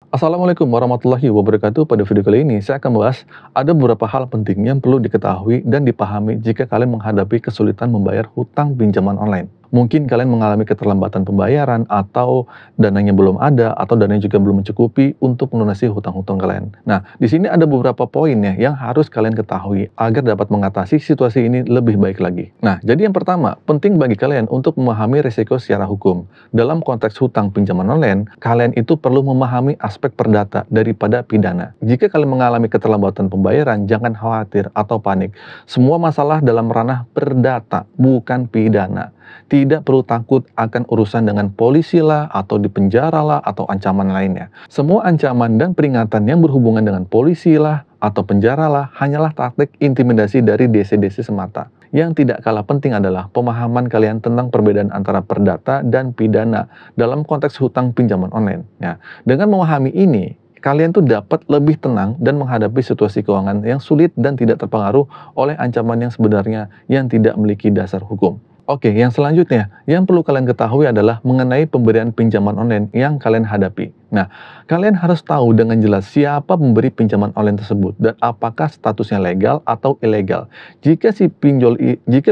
Assalamualaikum warahmatullahi wabarakatuh. Pada video kali ini saya akan membahas ada beberapa hal penting yang perlu diketahui dan dipahami jika kalian menghadapi kesulitan membayar hutang pinjaman online. Mungkin kalian mengalami keterlambatan pembayaran atau dananya belum ada atau dananya juga belum mencukupi untuk melunasi hutang-hutang kalian. Nah, di sini ada beberapa poin ya yang harus kalian ketahui agar dapat mengatasi situasi ini lebih baik lagi. Nah, jadi yang pertama, penting bagi kalian untuk memahami risiko secara hukum. Dalam konteks hutang pinjaman online, kalian itu perlu memahami aspek perdata daripada pidana. Jika kalian mengalami keterlambatan pembayaran, jangan khawatir atau panik. Semua masalah dalam ranah perdata, bukan pidana. Tidak perlu takut akan urusan dengan polisi lah, atau dipenjara lah, atau ancaman lainnya. Semua ancaman dan peringatan yang berhubungan dengan polisi lah, atau penjara lah, hanyalah taktik intimidasi dari DC-DC semata. Yang tidak kalah penting adalah pemahaman kalian tentang perbedaan antara perdata dan pidana dalam konteks hutang pinjaman online. Ya, dengan memahami ini, kalian tuh dapat lebih tenang dan menghadapi situasi keuangan yang sulit dan tidak terpengaruh oleh ancaman yang sebenarnya yang tidak memiliki dasar hukum. Oke, yang selanjutnya, yang perlu kalian ketahui adalah mengenai pemberian pinjaman online yang kalian hadapi. Nah, kalian harus tahu dengan jelas siapa pemberi pinjaman online tersebut dan apakah statusnya legal atau ilegal. Jika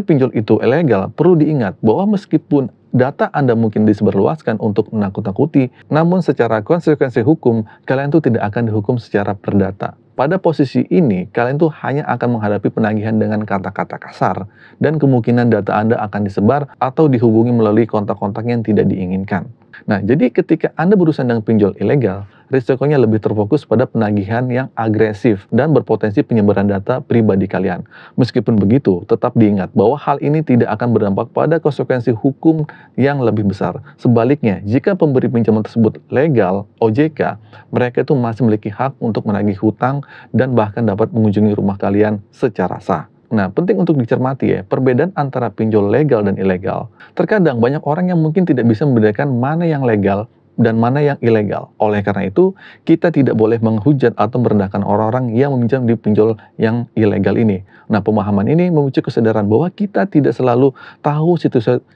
pinjol itu ilegal, perlu diingat bahwa meskipun data Anda mungkin disebarluaskan untuk menakut-nakuti, namun secara konsekuensi hukum, kalian tuh tidak akan dihukum secara perdata. Pada posisi ini, kalian tuh hanya akan menghadapi penagihan dengan kata-kata kasar, dan kemungkinan data Anda akan disebar atau dihubungi melalui kontak-kontak yang tidak diinginkan. Nah, jadi ketika Anda berurusan dengan pinjol ilegal, risikonya lebih terfokus pada penagihan yang agresif dan berpotensi penyebaran data pribadi kalian. Meskipun begitu, tetap diingat bahwa hal ini tidak akan berdampak pada konsekuensi hukum yang lebih besar. Sebaliknya, jika pemberi pinjaman tersebut legal, OJK, mereka itu masih memiliki hak untuk menagih hutang dan bahkan dapat mengunjungi rumah kalian secara sah. Nah, penting untuk dicermati ya, perbedaan antara pinjol legal dan ilegal. Terkadang banyak orang yang mungkin tidak bisa membedakan mana yang legal dan mana yang ilegal. Oleh karena itu, kita tidak boleh menghujat atau merendahkan orang-orang yang meminjam di pinjol yang ilegal ini. Nah, pemahaman ini memicu kesadaran bahwa kita tidak selalu tahu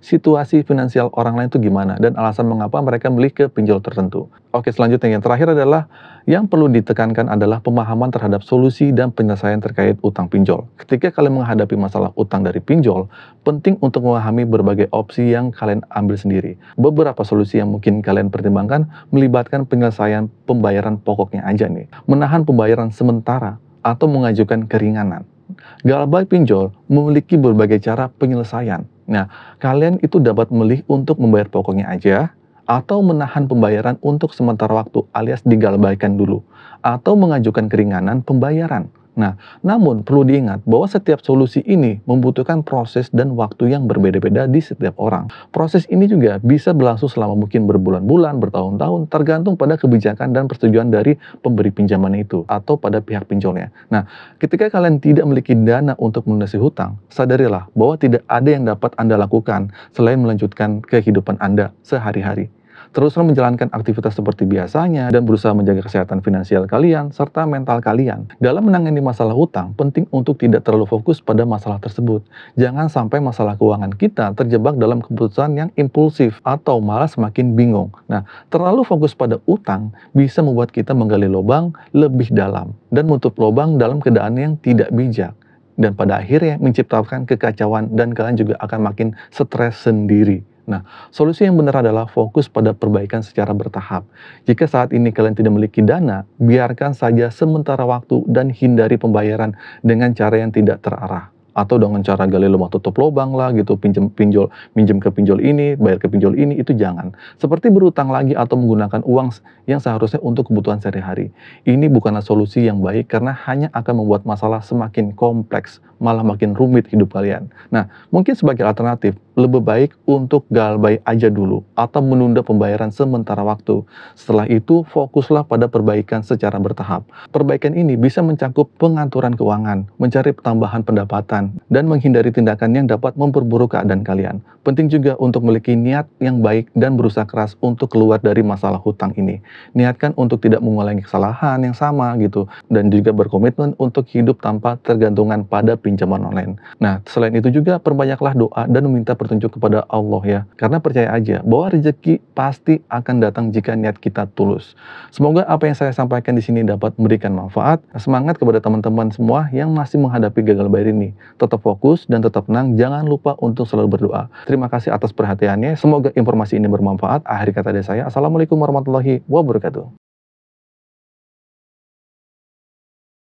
situasi finansial orang lain itu gimana dan alasan mengapa mereka memilih ke pinjol tertentu. Oke, selanjutnya yang terakhir adalah yang perlu ditekankan adalah pemahaman terhadap solusi dan penyelesaian terkait utang pinjol. Ketika kalian menghadapi masalah utang dari pinjol, penting untuk memahami berbagai opsi yang kalian ambil sendiri. Beberapa solusi yang mungkin kalian pertimbangkan melibatkan penyelesaian pembayaran pokoknya aja nih, menahan pembayaran sementara, atau mengajukan keringanan. Galbay pinjol memiliki berbagai cara penyelesaian. Nah, kalian itu dapat memilih untuk membayar pokoknya aja, atau menahan pembayaran untuk sementara waktu alias digalbaikan dulu, atau mengajukan keringanan pembayaran. Nah, namun perlu diingat bahwa setiap solusi ini membutuhkan proses dan waktu yang berbeda-beda di setiap orang. Proses ini juga bisa berlangsung selama mungkin berbulan-bulan, bertahun-tahun, tergantung pada kebijakan dan persetujuan dari pemberi pinjaman itu atau pada pihak pinjolnya. Nah, ketika kalian tidak memiliki dana untuk melunasi hutang, sadarilah bahwa tidak ada yang dapat Anda lakukan selain melanjutkan kehidupan Anda sehari-hari. Teruslah menjalankan aktivitas seperti biasanya dan berusaha menjaga kesehatan finansial kalian serta mental kalian. Dalam menangani masalah hutang, penting untuk tidak terlalu fokus pada masalah tersebut. Jangan sampai masalah keuangan kita terjebak dalam keputusan yang impulsif atau malah semakin bingung. Nah, terlalu fokus pada utang bisa membuat kita menggali lubang lebih dalam dan menutup lubang dalam keadaan yang tidak bijak. Dan pada akhirnya menciptakan kekacauan dan kalian juga akan makin stres sendiri. Nah, solusi yang benar adalah fokus pada perbaikan secara bertahap. Jika saat ini kalian tidak memiliki dana, biarkan saja sementara waktu dan hindari pembayaran dengan cara yang tidak terarah. Atau dengan cara gali lubang tutup lubang lah gitu, minjem ke pinjol ini, bayar ke pinjol ini, itu jangan. Seperti berutang lagi atau menggunakan uang yang seharusnya untuk kebutuhan sehari-hari. Ini bukanlah solusi yang baik karena hanya akan membuat masalah semakin kompleks, malah makin rumit hidup kalian. Nah, mungkin sebagai alternatif, lebih baik untuk galbay aja dulu atau menunda pembayaran sementara waktu. Setelah itu, fokuslah pada perbaikan secara bertahap. Perbaikan ini bisa mencakup pengaturan keuangan, mencari tambahan pendapatan, dan menghindari tindakan yang dapat memperburuk keadaan kalian. Penting juga untuk memiliki niat yang baik dan berusaha keras untuk keluar dari masalah hutang ini. Niatkan untuk tidak mengulangi kesalahan yang sama gitu, dan juga berkomitmen untuk hidup tanpa tergantungan pada pinjaman online. Nah, selain itu juga perbanyaklah doa dan meminta pertolongan bertunjuk kepada Allah ya. Karena percaya aja bahwa rezeki pasti akan datang jika niat kita tulus. Semoga apa yang saya sampaikan di sini dapat memberikan manfaat. Semangat kepada teman-teman semua yang masih menghadapi gagal bayar ini. Tetap fokus dan tetap tenang, jangan lupa untuk selalu berdoa. Terima kasih atas perhatiannya, semoga informasi ini bermanfaat. Akhir kata dari saya, Assalamualaikum warahmatullahi wabarakatuh.